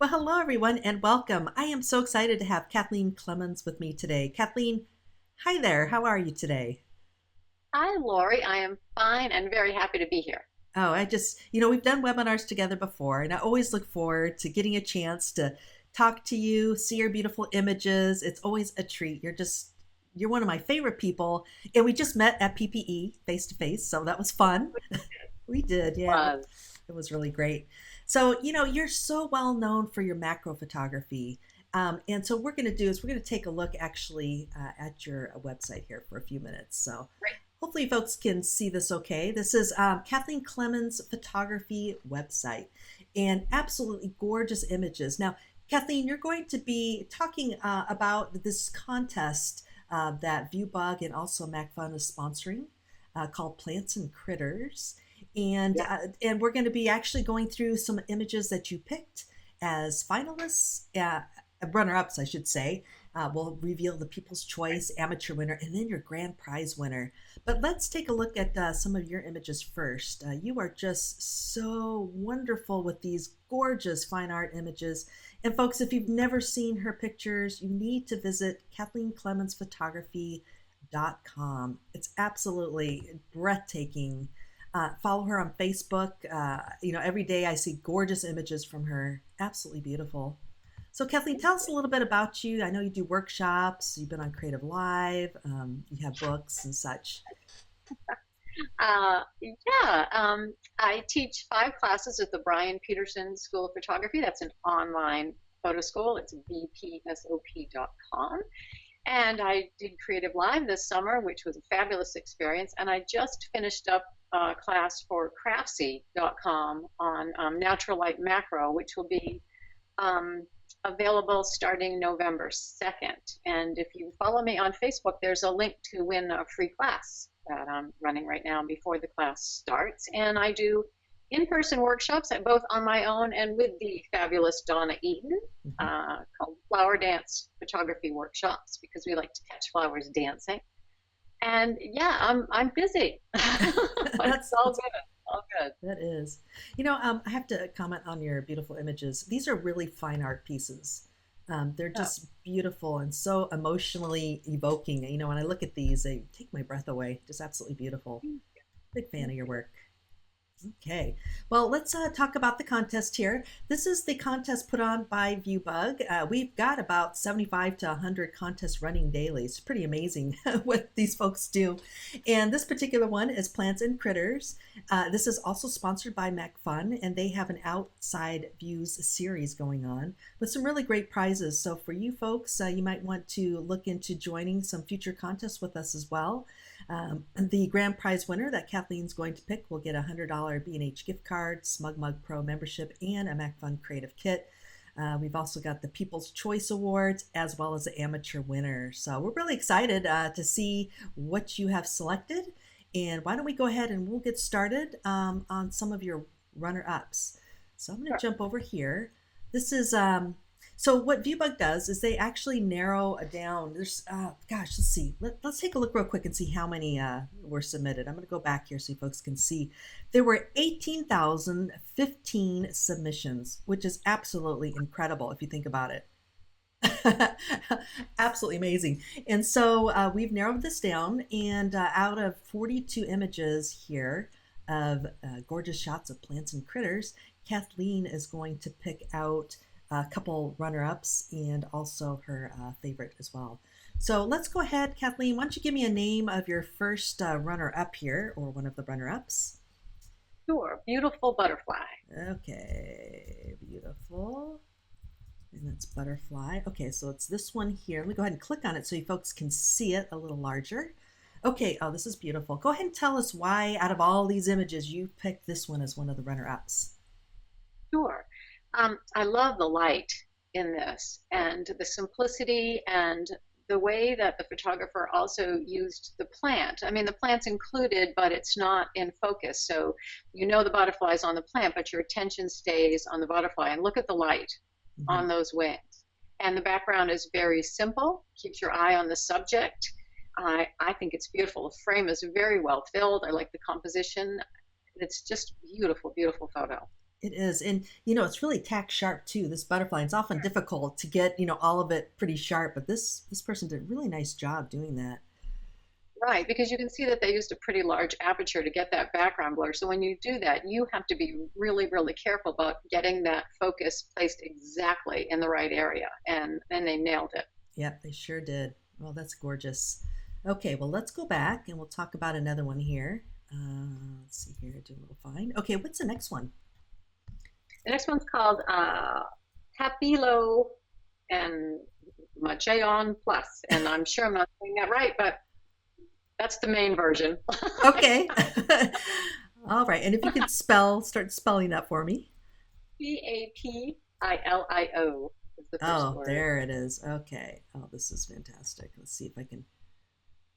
Well, hello everyone and welcome. I am so excited to have Kathleen Clemons with me today. Kathleen, hi there. How are you today? Hi, Lori. I am fine and very happy to be here. Oh, we've done webinars together before, and I always look forward to getting a chance to talk to you, see your beautiful images. It's always a treat. You're one of my favorite people. And we just met at PPE face to face, so that was fun. We did, yeah. Was It was really great. So, you're so well known for your macro photography. And so, what we're going to do is we're going to take a look actually at your website here for a few minutes. So, great. hopefully, folks can see this okay. This is Kathleen Clemons' photography website and absolutely gorgeous images. Now, Kathleen, you're going to be talking about this contest that ViewBug and also Macphun is sponsoring called Plants and Critters. And Yeah. and we're going to be actually going through some images that you picked as finalists, runner-ups, I should say. We'll reveal the People's Choice, Amateur winner, and then your grand prize winner. But let's take a look at some of your images first. You are just so wonderful with these gorgeous fine art images. And folks, if you've never seen her pictures, you need to visit KathleenClemonsPhotography.com. It's absolutely breathtaking. Follow her on Facebook. Every day I see gorgeous images from her. Absolutely beautiful. So, Kathleen, tell us a little bit about you. I know you do workshops, you've been on Creative Live, you have books and such. I teach 5 classes at the Bryan Peterson School of Photography. That's an online photo school. It's bpsop.com. And I did Creative Live this summer, which was a fabulous experience. And I just finished up a class for craftsy.com on natural light macro, which will be available starting November 2nd. And if you follow me on Facebook, there's a link to win a free class that I'm running right now before the class starts. And I do in-person workshops at both on my own and with the fabulous Donna Eden, called Flower Dance Photography Workshops, because we like to catch flowers dancing. And yeah, I'm busy. But it's all good. All good. That is. I have to comment on your beautiful images. These are really fine art pieces. They're Oh, just beautiful and so emotionally evoking. When I look at these, they take my breath away. Just absolutely beautiful. Big fan of your work. Okay, well, let's talk about the contest here. This is the contest put on by ViewBug. We've got about 75 to 100 contests running daily. It's pretty amazing what these folks do. And this particular one is Plants and Critters. This is also sponsored by Macphun, and they have an Outside Views series going on with some really great prizes. So for you folks, you might want to look into joining some future contests with us as well. The grand prize winner that Kathleen's going to pick will get a $100 B&H gift card, Smug Mug Pro membership, and a Macphun Creative Kit. We've also got the People's Choice Awards as well as the amateur winner. So we're really excited to see what you have selected. And why don't we go ahead and we'll get started on some of your runner-ups. So I'm going to sure. jump over here. This is so what ViewBug does is they actually narrow down. Let's see. Let's take a look real quick and see how many were submitted. I'm going to go back here so you folks can see. There were 18,015 submissions, which is absolutely incredible if you think about it. Absolutely amazing. And so we've narrowed this down, and out of 42 images here of gorgeous shots of plants and critters, Kathleen is going to pick out a couple runner-ups and also her favorite as well. So let's go ahead, Kathleen. Why don't you give me a name of your first runner-up here, or one of the runner-ups? Sure. Beautiful butterfly. Okay, beautiful. And that's butterfly. Okay, so it's this one here. Let me go ahead and click on it so you folks can see it a little larger. Okay, oh, this is beautiful. Go ahead and tell us why, out of all these images, you picked this one as one of the runner-ups. Sure. I love the light in this and the simplicity and the way that the photographer also used the plant. I mean, the plant's included, but it's not in focus. So you know the butterfly's on the plant, but your attention stays on the butterfly. And look at the light Mhm. on those wings. And the background is very simple, keeps your eye on the subject. I think it's beautiful. The frame is very well filled. I like the composition. It's just beautiful, beautiful photo. It is. And, you know, it's really tack sharp too. This butterfly, it's often difficult to get, you know, all of it pretty sharp, but this person did a really nice job doing that. Right, because you can see that they used a pretty large aperture to get that background blur. So when you do that, you have to be really, really careful about getting that focus placed exactly in the right area. And they nailed it. Yep, they sure did. Well, that's gorgeous. Okay, well, let's go back and we'll talk about another one here. Let's see here, do a little find. Okay, what's the next one? The next one's called Tapilo and Macheon Plus. And I'm sure I'm not saying that right, but that's the main version. Okay. All right. And if you could start spelling that for me. Papilio is the first Oh, word. there it is. Okay. Oh, this is fantastic. Let's see if I can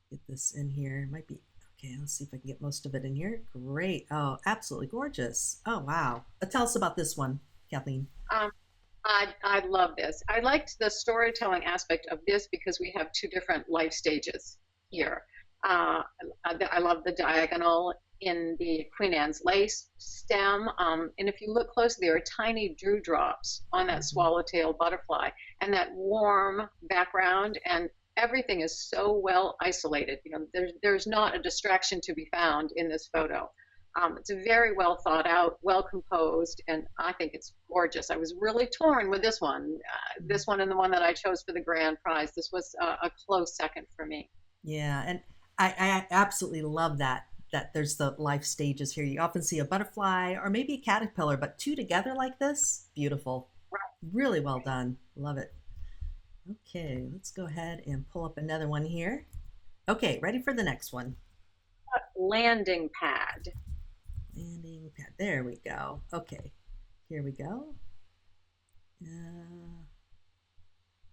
get this in here. Might be okay. Let's see if I can get most of it in here. Great. Oh, absolutely gorgeous. Oh, wow. Tell us about this one, Kathleen. Um, I love this. I liked the storytelling aspect of this because we have two different life stages here. I love the diagonal in the Queen Anne's lace stem. And if you look closely, there are tiny dewdrops on that swallowtail butterfly and that warm background, and everything is so well isolated. You know, there's not a distraction to be found in this photo. It's very well thought out, well composed, and I think it's gorgeous. I was really torn with this one and the one that I chose for the grand prize. This was a close second for me. Yeah. And I absolutely love that there's the life stages here. You often see a butterfly or maybe a caterpillar, but two together like this, beautiful. Really well done. Love it. Okay, let's go ahead and pull up another one here. Okay, ready for the next one. Landing pad. Landing pad. There we go. Okay, here we go.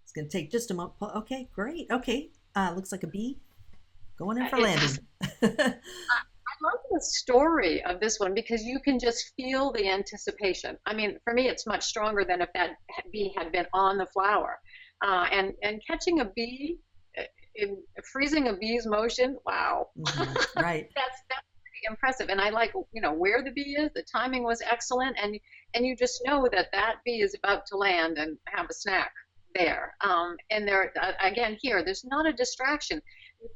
It's going to take just a moment. Okay, great. Okay, looks like a bee going in for landing. I love the story of this one because you can just feel the anticipation. I mean, for me, it's much stronger than if that bee had been on the flower. And catching a bee, freezing a bee's motion, wow. Mm-hmm. Right. That's pretty impressive. And I like, you know, where the bee is. The timing was excellent, and you just know that that bee is about to land and have a snack there. And there again here, there's not a distraction.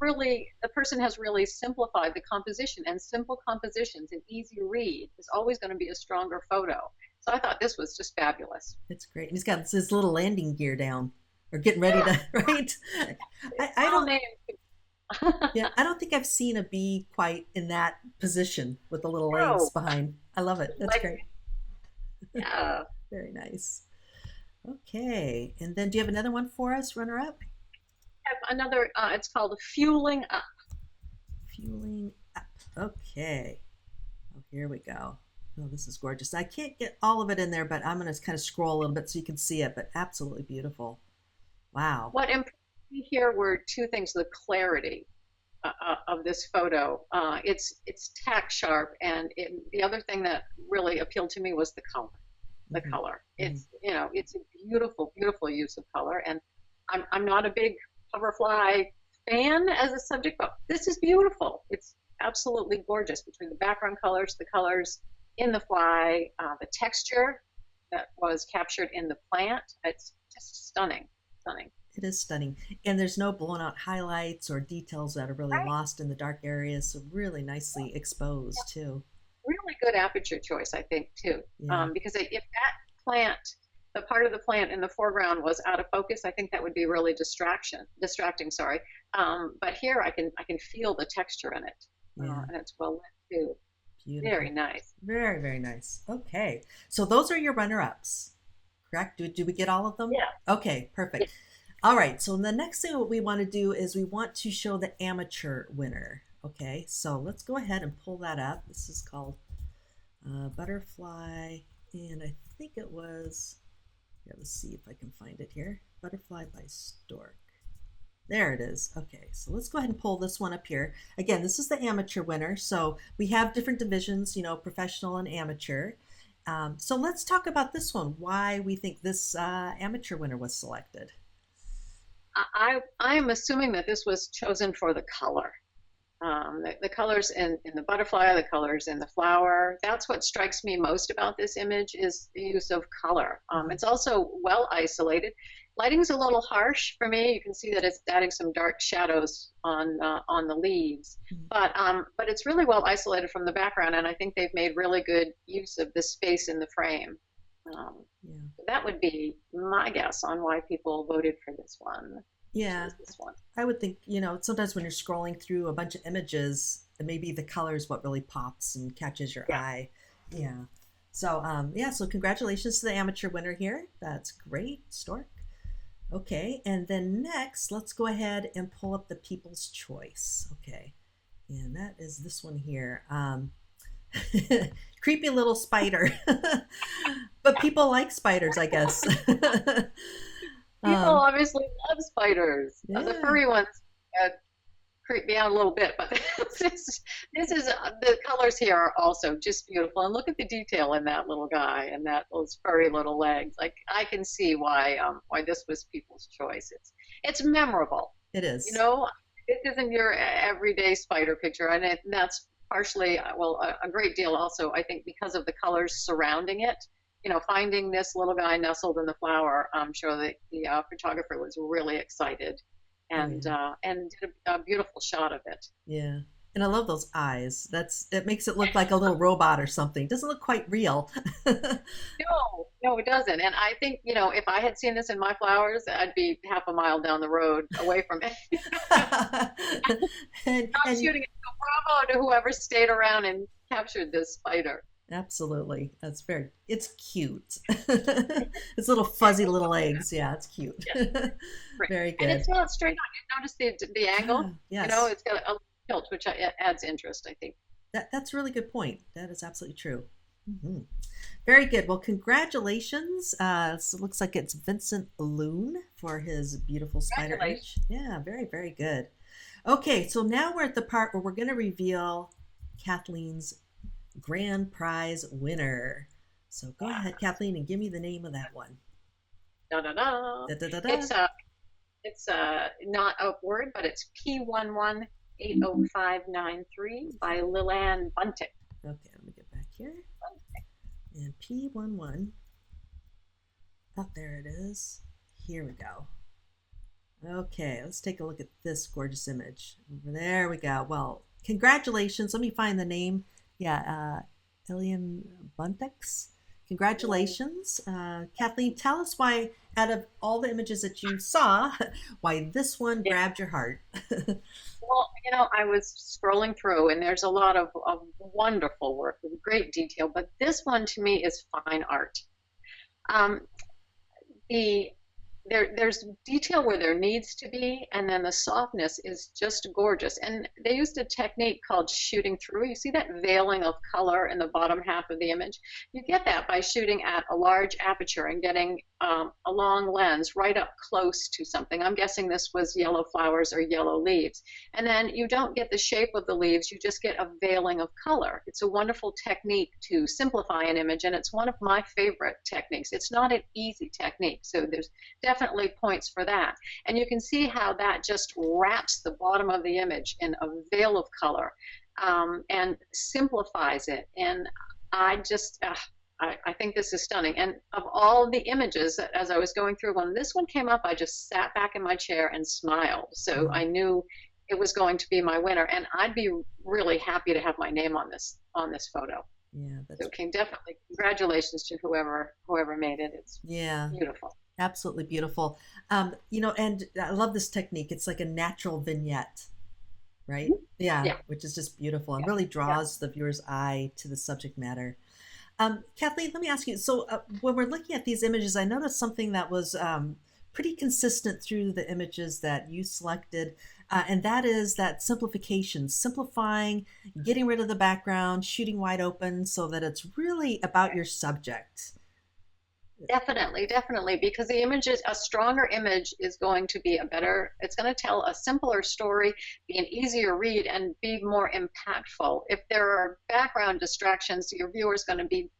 Really, the person has really simplified the composition, and simple compositions and easy read is always going to be a stronger photo. So I thought this was just fabulous. It's great. And he's got his little landing gear down, or getting ready to, right? I don't. Yeah, I don't think I've seen a bee quite in that position with the little legs behind. I love it. That's great. Yeah. Very nice. Okay, and then do you have another one for us, runner up? Have another. It's called Fueling Up. Fueling up. Okay. Oh, here we go. Oh, this is gorgeous. I can't get all of it in there, but I'm going to kind of scroll a little bit so you can see it, but absolutely beautiful. Wow. What impressed me here were two things: the clarity of this photo. It's tack sharp, and the other thing that really appealed to me was the color. The color. It's it's a beautiful, beautiful use of color, and I'm not a big hoverfly fan as a subject, but this is beautiful. It's absolutely gorgeous between the background colors, the colors in the fly, the texture that was captured in the plant. It's just stunning. It is stunning. And there's no blown out highlights or details that are really lost in the dark areas. So really nicely exposed too. Really good aperture choice, I think, too. Yeah. Because if that plant, the part of the plant in the foreground was out of focus, I think that would be really distracting. Sorry. But here I can feel the texture in it, and it's well lit too. Beautiful. Very nice. Very, very nice. Okay, so those are your runner-ups, correct? Do we get all of them? Yeah. Okay, perfect. All right. So the next thing what we want to do is we want to show the amateur winner. Okay, so let's go ahead and pull that up. This is called Butterfly, and I think it was, let's see if I can find it here. Butterfly by Stork. There it is. Okay, so let's go ahead and pull this one up here. Again, this is the amateur winner. So we have different divisions, professional and amateur. So let's talk about this one, why we think this amateur winner was selected. I am assuming that this was chosen for the color. The colors in the butterfly, the colors in the flower. That's what strikes me most about this image is the use of color. It's also well isolated. Lighting's a little harsh for me. You can see that it's adding some dark shadows on the leaves, but it's really well isolated from the background, and I think they've made really good use of the space in the frame. That would be my guess on why people voted for this one. Yeah, this one. I would think, sometimes when you're scrolling through a bunch of images, maybe the color is what really pops and catches your eye. Yeah. So, so congratulations to the amateur winner here. That's great, Stork. Okay, and then next, let's go ahead and pull up the People's Choice. Okay, and that is this one here. Creepy little spider. But people like spiders, I guess. People obviously love spiders. The furry ones creep me out a little bit, but this is the colors here are also just beautiful. And look at the detail in that little guy and those furry little legs. Like I can see why this was People's Choice. It's memorable. It is. It isn't your everyday spider picture, and that's partially a great deal also I think because of the colors surrounding it. Finding this little guy nestled in the flower, I'm sure that the photographer was really excited and did a beautiful shot of it. Yeah. And I love those eyes. It makes it look like a little robot or something. It doesn't look quite real. No, it doesn't. And I think, if I had seen this in my flowers, I'd be half a mile down the road away from it. I'm shooting it. So bravo to whoever stayed around and captured this spider. Absolutely. It's cute. It's little fuzzy little legs. Yeah, it's cute. Yeah. Very good. And it's not straight on. You notice the angle? Yes. It's got a tilt, which adds interest, I think. That's a really good point. That is absolutely true. Mm-hmm. Very good. Well, congratulations. So it looks like it's Vincent Loon for his beautiful spider image. Yeah, very, very good. Okay, so now we're at the part where we're going to reveal Kathleen's grand prize winner. So go ahead, Kathleen, and give me the name of that one. It's not a word, but it's P11-80593 by Lillian Buntic. Okay, let me get back here. And P11. Oh, there it is. Here we go. Okay, let's take a look at this gorgeous image. There we go. Well, congratulations. Let me find the name. Yeah, Lillian Buntic. Congratulations. Kathleen, tell us why, out of all the images that you saw, why this one grabbed your heart. Well, I was scrolling through, and there's a lot of wonderful work with great detail, but this one to me is fine art. There's detail where there needs to be, and then the softness is just gorgeous. And they used a technique called shooting through. You see that veiling of color in the bottom half of the image? You get that by shooting at a large aperture and getting a long lens right up close to something. I'm guessing this was yellow flowers or yellow leaves. And then you don't get the shape of the leaves, you just get a veiling of color. It's a wonderful technique to simplify an image, and it's one of my favorite techniques. It's not an easy technique, so there's definitely points for that. And you can see how that just wraps the bottom of the image in a veil of color and simplifies it. And I just, I think this is stunning. And of all the images, as I was going through, when this one came up, I just sat back in my chair and smiled. So I knew it was going to be my winner, and I'd be really happy to have my name on this photo. Yeah, so definitely congratulations to whoever made it. It's beautiful. Absolutely beautiful. And I love this technique. It's like a natural vignette, right? Mm-hmm. Yeah, which is just beautiful and really draws the viewer's eye to the subject matter. Kathleen, let me ask you, so when we're looking at these images, I noticed something that was pretty consistent through the images that you selected, and that is that simplifying, getting rid of the background, shooting wide open so that it's really about your subject. Definitely, because the image is a stronger image is going to be it's going to tell a simpler story, be an easier read, and be more impactful. If there are background distractions, your viewer is going to be,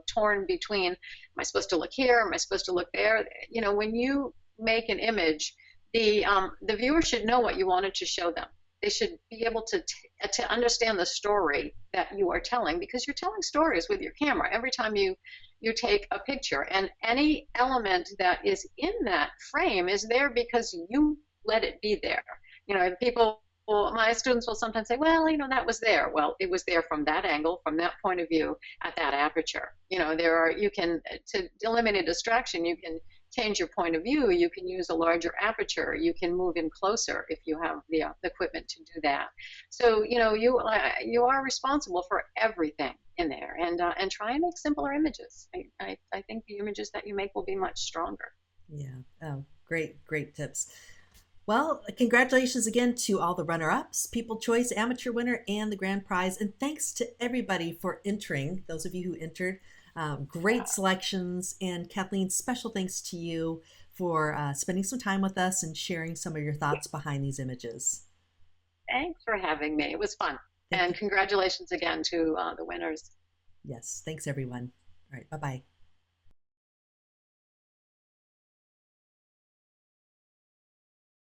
torn between, am I supposed to look here? Am I supposed to look there? When you make an image, the viewer should know what you wanted to show them. they should be able to understand the story that you are telling, because you're telling stories with your camera every time you take a picture, and any element that is in that frame is there because you let it be there. People, my students will sometimes say, well, that was there. Well, it was there from that angle, from that point of view, at that aperture. You can, to eliminate distraction, you can change your point of view. You can use a larger aperture. You can move in closer if you have the equipment to do that. So, you are responsible for everything in there, and try and make simpler images. I think the images that you make will be much stronger. Yeah. Oh, great tips. Well, congratulations again to all the runner-ups, People Choice, Amateur Winner, and the Grand Prize. And thanks to everybody for entering, those of you who entered. Great selections. And Kathleen, special thanks to you for spending some time with us and sharing some of your thoughts behind these images. Thanks for having me. It was fun. And congratulations again to the winners. Yes, thanks everyone. All right, bye-bye.